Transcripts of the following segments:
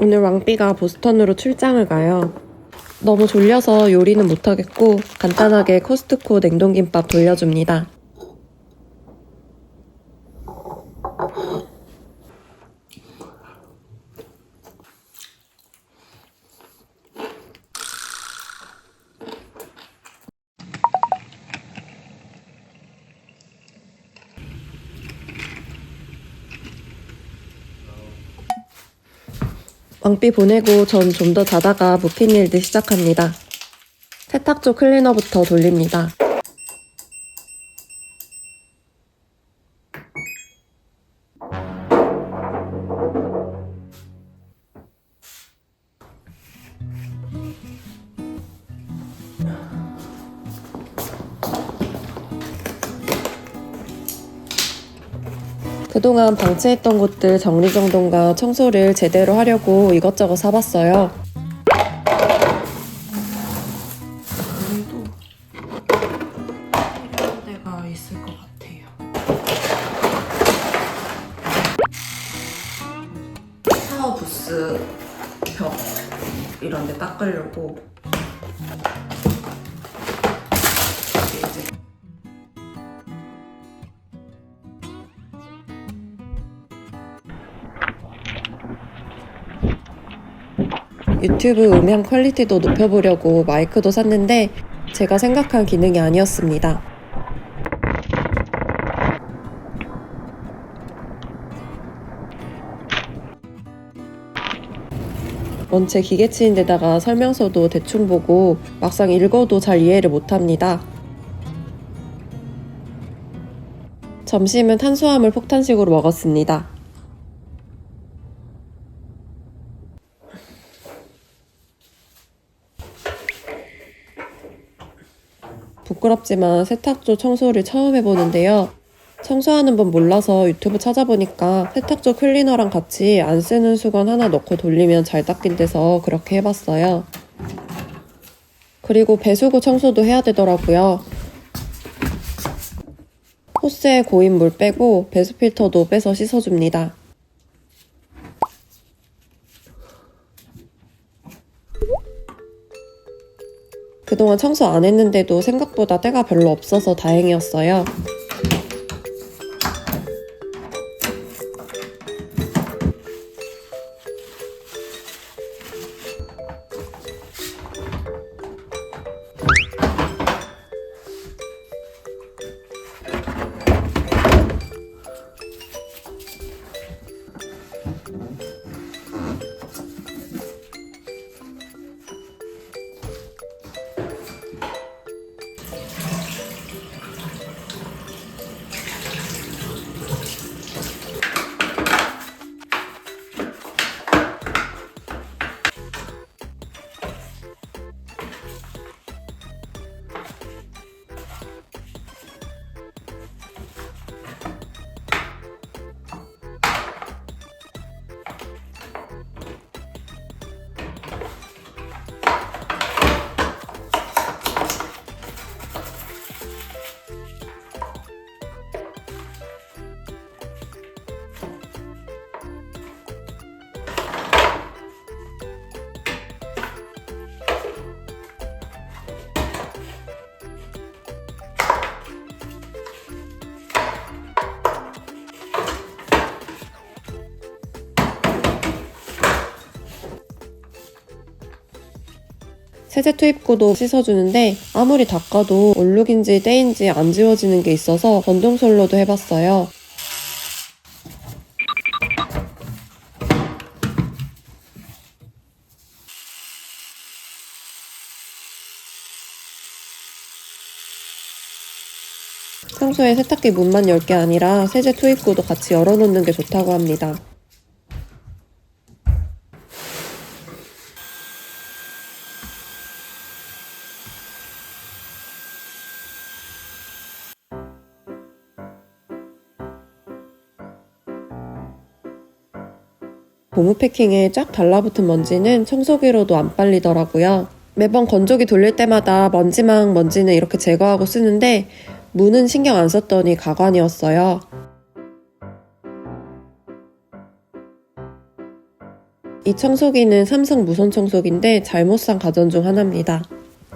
오늘 왕비가 보스턴으로 출장을 가요. 너무 졸려서 요리는 못하겠고 간단하게 코스트코 냉동김밥 돌려줍니다. 왕비 보내고 전 좀 더 자다가 묵힌 일들 시작합니다. 세탁조 클리너부터 돌립니다. 그동안 방치했던 곳들 정리정돈과 청소를 제대로 하려고 이것저것 사봤어요. 그래도 필요한 데가 있을 것 같아요. 샤워 부스 벽 이런 데 닦으려고 유튜브 음향 퀄리티도 높여보려고 마이크도 샀는데 제가 생각한 기능이 아니었습니다. 원체 기계치인데다가 설명서도 대충 보고 막상 읽어도 잘 이해를 못합니다. 점심은 탄수화물 폭탄식으로 먹었습니다. 부끄럽지만 세탁조 청소를 처음 해보는데요. 청소하는 법 몰라서 유튜브 찾아보니까 세탁조 클리너랑 같이 안 쓰는 수건 하나 넣고 돌리면 잘 닦인대서 그렇게 해봤어요. 그리고 배수구 청소도 해야 되더라고요. 호스에 고인 물 빼고 배수 필터도 빼서 씻어줍니다. 그동안 청소 안 했는데도 생각보다 때가 별로 없어서 다행이었어요. 세제 투입구도 씻어주는데 아무리 닦아도 얼룩인지 때인지 안 지워지는 게 있어서 전동솔로도 해봤어요. 평소에 세탁기 문만 열 게 아니라 세제 투입구도 같이 열어놓는 게 좋다고 합니다. 고무 패킹에 쫙 달라붙은 먼지는 청소기로도 안 빨리더라고요. 매번 건조기 돌릴 때마다 먼지는 이렇게 제거하고 쓰는데 무는 신경 안 썼더니 가관이었어요. 이 청소기는 삼성 무선 청소기인데 잘못 산 가전 중 하나입니다.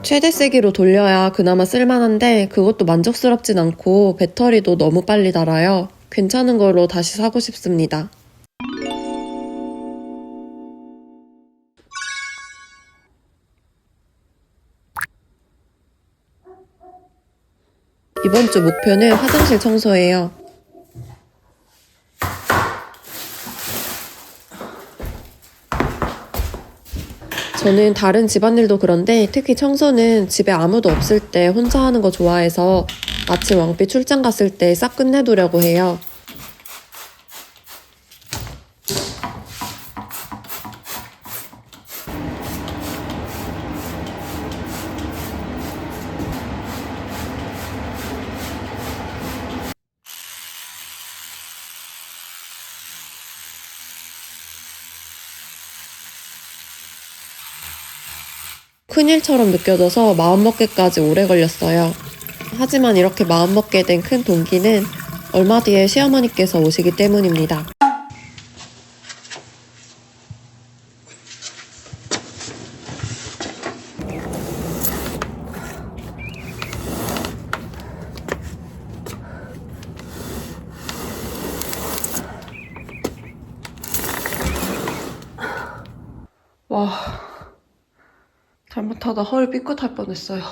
최대 세기로 돌려야 그나마 쓸만한데 그것도 만족스럽진 않고 배터리도 너무 빨리 닳아요. 괜찮은 걸로 다시 사고 싶습니다. 이번 주 목표는 화장실 청소예요. 저는 다른 집안일도 그런데 특히 청소는 집에 아무도 없을 때 혼자 하는 거 좋아해서 마침 왕삐 출장 갔을 때 싹 끝내두려고 해요. 큰일처럼 느껴져서 마음먹기까지 오래 걸렸어요. 하지만 이렇게 마음먹게 된 큰 동기는 얼마 뒤에 시어머니께서 오시기 때문입니다. 와, 잘못하다 허리 삐끗할 뻔했어요.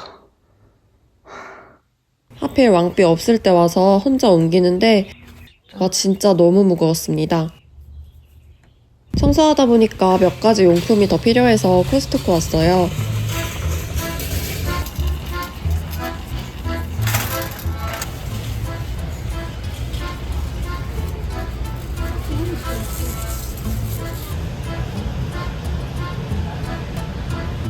하필 왕삐 없을 때 와서 혼자 옮기는데 와 진짜 너무 무거웠습니다. 청소하다 보니까 몇 가지 용품이 더 필요해서 코스트코 왔어요.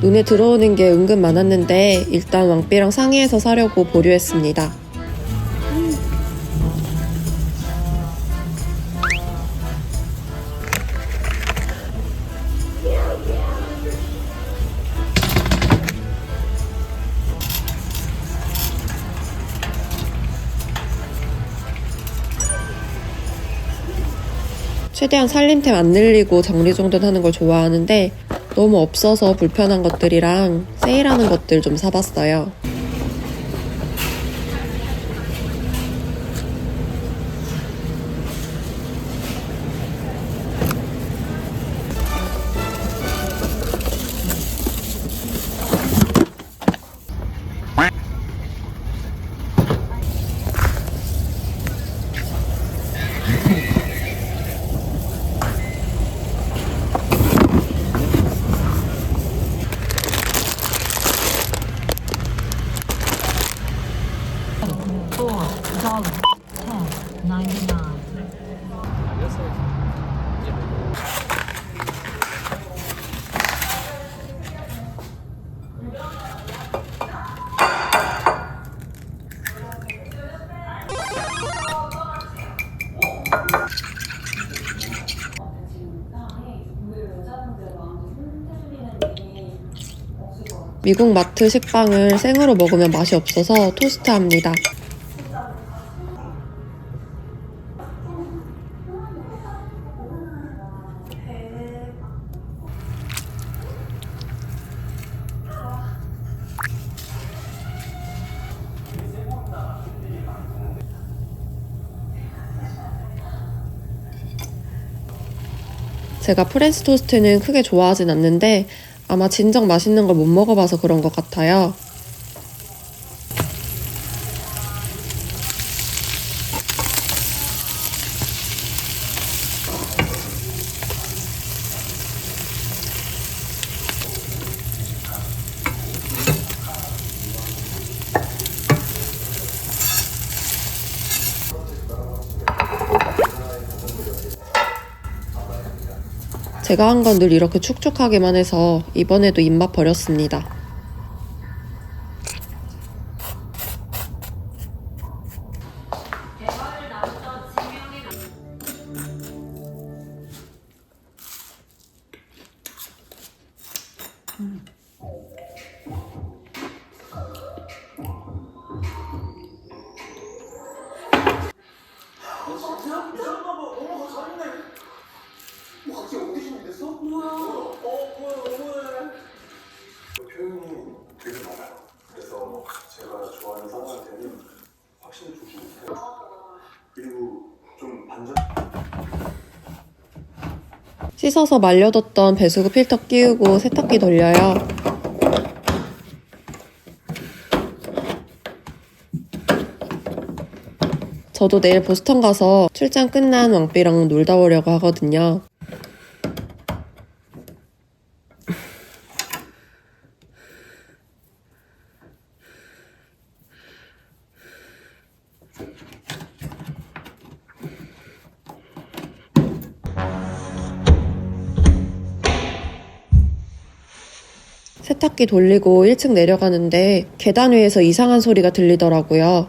눈에 들어오는 게 은근 많았는데 일단 왕삐랑 상의해서 사려고 보류했습니다. 최대한 살림템 안 늘리고 정리정돈 하는 걸 좋아하는데 너무 없어서 불편한 것들이랑 세일하는 것들 좀 사봤어요. 미국 마트 식빵을 생으로 먹으면 맛이 없어서 토스트합니다. 제가 프렌치 토스트는 크게 좋아하진 않는데 아마 진정 맛있는 걸 못 먹어봐서 그런 것 같아요. 제가 한 건 늘 이렇게 축축하기만 해서 이번에도 입맛 버렸습니다. 뭐 갑자기 어디 준비됐어? 뭐야? 씻어서 말려뒀던 배수구 필터 끼우고 세탁기 돌려요. 저도 내일 보스턴 가서 출장 끝난 왕삐랑 놀다 오려고 하거든요. 세탁기 돌리고 1층 내려가는데 계단 위에서 이상한 소리가 들리더라고요.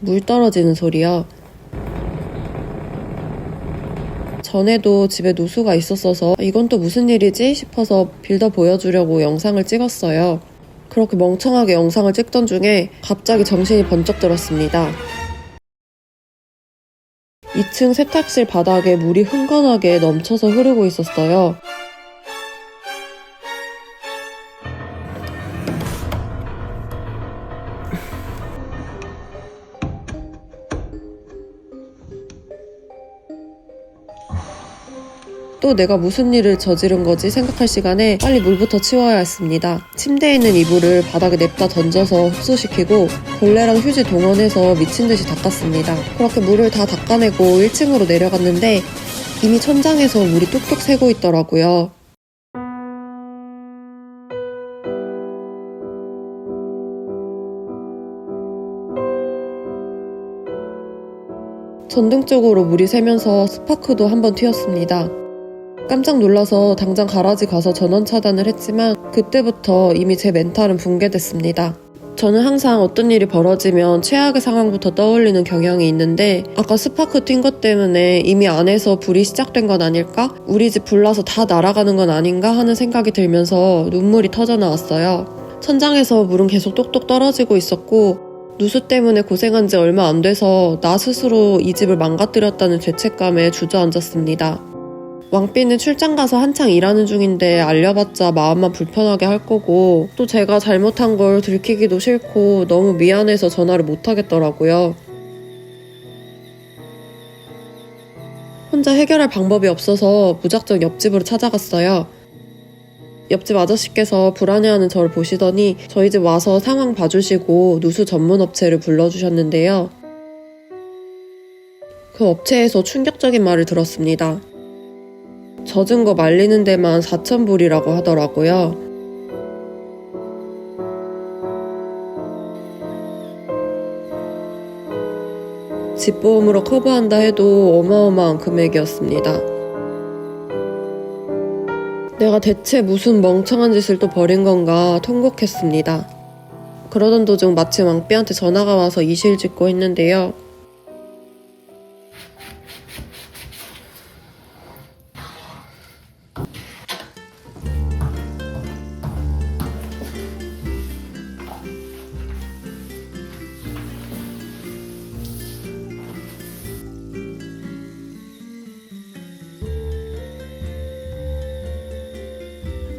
물 떨어지는 소리요. 전에도 집에 누수가 있었어서 이건 또 무슨 일이지 싶어서 빌더 보여주려고 영상을 찍었어요. 그렇게 멍청하게 영상을 찍던 중에 갑자기 정신이 번쩍 들었습니다. 2층 세탁실 바닥에 물이 흥건하게 넘쳐서 흐르고 있었어요. 또 내가 무슨 일을 저지른 거지 생각할 시간에 빨리 물부터 치워야 했습니다. 침대에 있는 이불을 바닥에 냅다 던져서 흡수시키고 걸레랑 휴지 동원해서 미친듯이 닦았습니다. 그렇게 물을 다 닦아내고 1층으로 내려갔는데 이미 천장에서 물이 뚝뚝 새고 있더라고요. 전등 쪽으로 물이 새면서 스파크도 한번 튀었습니다. 깜짝 놀라서 당장 가라지 가서 전원 차단을 했지만 그때부터 이미 제 멘탈은 붕괴됐습니다. 저는 항상 어떤 일이 벌어지면 최악의 상황부터 떠올리는 경향이 있는데 아까 스파크 튄 것 때문에 이미 안에서 불이 시작된 건 아닐까? 우리 집 불나서 다 날아가는 건 아닌가 하는 생각이 들면서 눈물이 터져 나왔어요. 천장에서 물은 계속 똑똑 떨어지고 있었고 누수 때문에 고생한 지 얼마 안 돼서 나 스스로 이 집을 망가뜨렸다는 죄책감에 주저앉았습니다. 왕삐는 출장 가서 한창 일하는 중인데 알려봤자 마음만 불편하게 할 거고 또 제가 잘못한 걸 들키기도 싫고 너무 미안해서 전화를 못 하겠더라고요. 혼자 해결할 방법이 없어서 무작정 옆집으로 찾아갔어요. 옆집 아저씨께서 불안해하는 저를 보시더니 저희 집 와서 상황 봐주시고 누수 전문 업체를 불러주셨는데요. 그 업체에서 충격적인 말을 들었습니다. 젖은 거 말리는 데만 4,000불이라고 하더라고요. 집보험으로 커버한다 해도 어마어마한 금액이었습니다. 내가 대체 무슨 멍청한 짓을 또 벌인 건가 통곡했습니다. 그러던 도중 마침 왕삐한테 전화가 와서 이실 짓고 있는데요.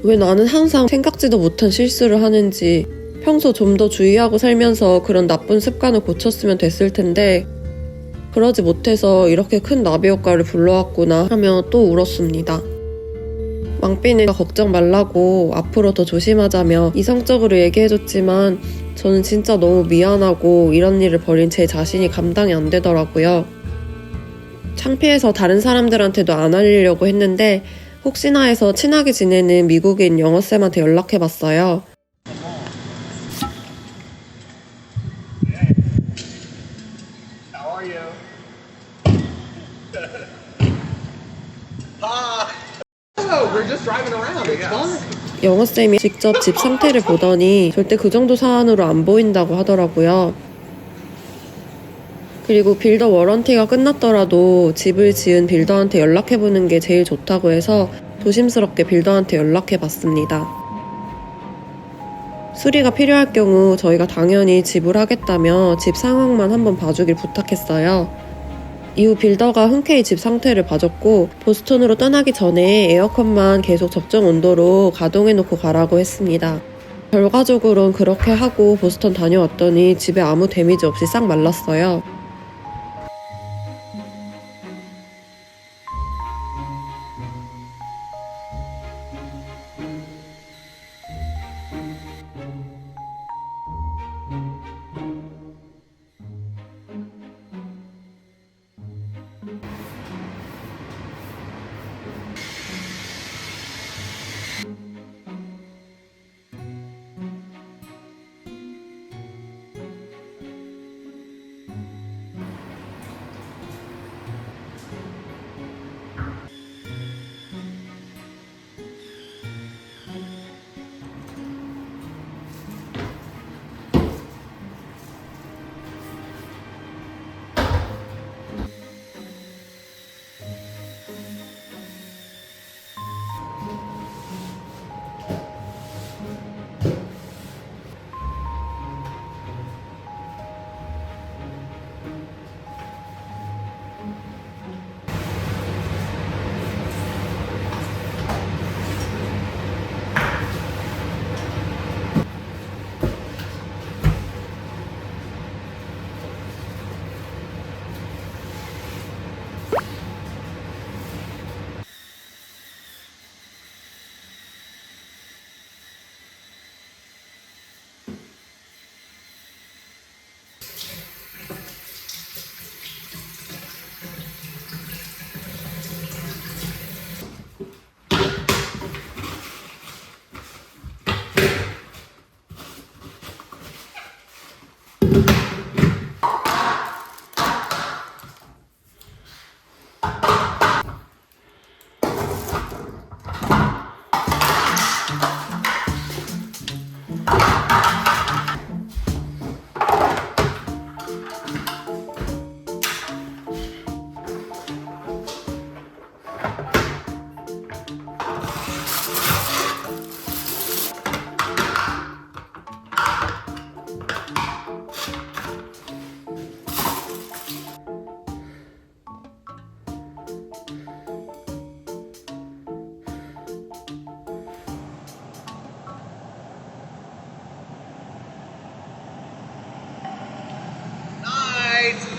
왜 나는 항상 생각지도 못한 실수를 하는지 평소 좀 더 주의하고 살면서 그런 나쁜 습관을 고쳤으면 됐을 텐데 그러지 못해서 이렇게 큰 나비 효과를 불러왔구나 하며 또 울었습니다. 왕삐는 걱정 말라고 앞으로 더 조심하자며 이성적으로 얘기해줬지만 저는 진짜 너무 미안하고 이런 일을 벌인 제 자신이 감당이 안 되더라고요. 창피해서 다른 사람들한테도 안 알리려고 했는데 혹시나 해서 친하게 지내는 미국인 영어쌤한테 연락해봤어요. 영어쌤이 직접 집 상태를 보더니 절대 그 정도 사안으로 안 보인다고 하더라고요. 그리고 빌더 워런티가 끝났더라도 집을 지은 빌더한테 연락해보는 게 제일 좋다고 해서 조심스럽게 빌더한테 연락해봤습니다. 수리가 필요할 경우 저희가 당연히 지불하겠다며 집 상황만 한번 봐주길 부탁했어요. 이후 빌더가 흔쾌히 집 상태를 봐줬고 보스턴으로 떠나기 전에 에어컨만 계속 적정 온도로 가동해놓고 가라고 했습니다. 결과적으론 그렇게 하고 보스턴 다녀왔더니 집에 아무 데미지 없이 싹 말랐어요. sides